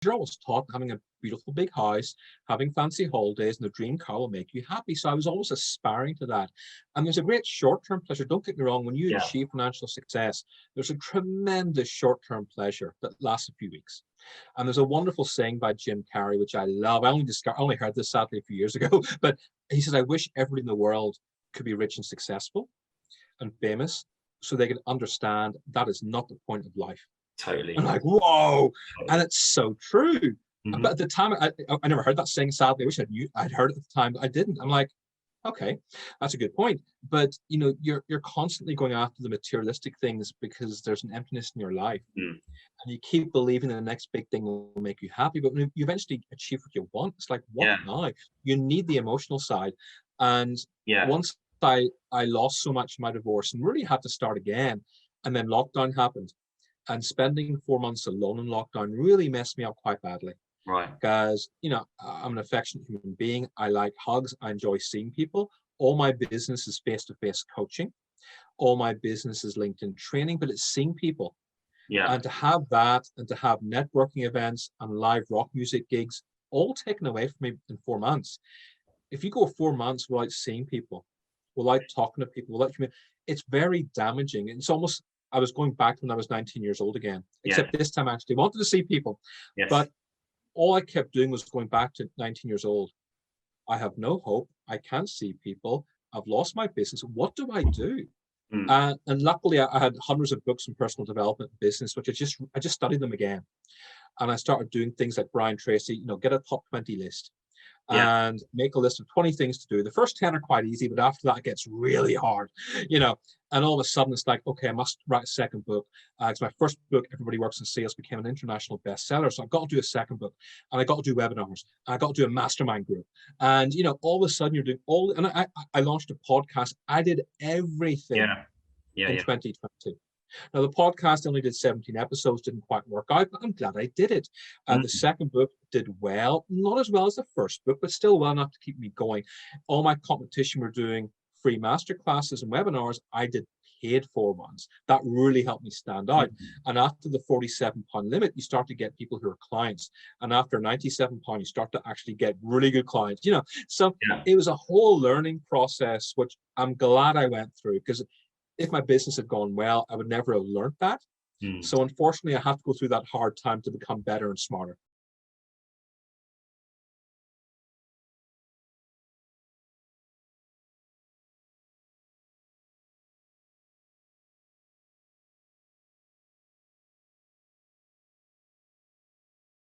you're always taught having a beautiful big house, having fancy holidays, and the dream car will make you happy. So I was always aspiring to that. And there's a great short-term pleasure. Don't get me wrong, when you Yeah. achieve financial success, there's a tremendous short-term pleasure that lasts a few weeks. And there's a wonderful saying by Jim Carrey, which I love. I only heard this sadly a few years ago, but he says, I wish everybody in the world could be rich and successful and famous so they could understand that is not the point of life. Totally. I'm like, whoa. Totally. And it's so true. Mm-hmm. But at the time, I never heard that saying, sadly. I wish I'd heard it at the time, but I didn't. I'm like, okay, that's a good point. But you're constantly going after the materialistic things because there's an emptiness in your life. Mm. And you keep believing the next big thing will make you happy. But when you eventually achieve what you want, it's like, what now? You need the emotional side. And once I lost so much in my divorce and really had to start again, and then lockdown happened. And spending 4 months alone in lockdown really messed me up quite badly. Right. Because, I'm an affectionate human being. I like hugs. I enjoy seeing people. All my business is face-to-face coaching. All my business is LinkedIn training, but it's seeing people. Yeah. And to have that and to have networking events and live rock music gigs all taken away from me in 4 months. If you go 4 months without seeing people, without talking to people, without community, it's very damaging. It's almost, I was going back when I was 19 years old again, except this time I actually wanted to see people. Yes. But all I kept doing was going back to 19 years old. I have no hope. I can't see people. I've lost my business. What do I do? Mm. And luckily, I had hundreds of books on personal development and business, which I just studied them again. And I started doing things like Brian Tracy, get a top 20 list. And make a list of 20 things to do. The first 10 are quite easy, but after that it gets really hard, and all of a sudden it's like, okay, I must write a second book. It's my first book, Everybody Works in Sales, became an international bestseller. So I've got to do a second book, and I got to do webinars, and I got to do a mastermind group. And, all of a sudden you're doing and I launched a podcast. I did everything in 2020. Now, the podcast only did 17 episodes, didn't quite work out, but I'm glad I did it. The second book did well, not as well as the first book, but still well enough to keep me going. All my competition were doing free masterclasses and webinars. I did paid for ones. That really helped me stand out. And after the £47 limit, you start to get people who are clients. And after £97, you start to actually get really good clients, So it was a whole learning process, which I'm glad I went through, because if my business had gone well, I would never have learned that. So unfortunately, I have to go through that hard time to become better and smarter.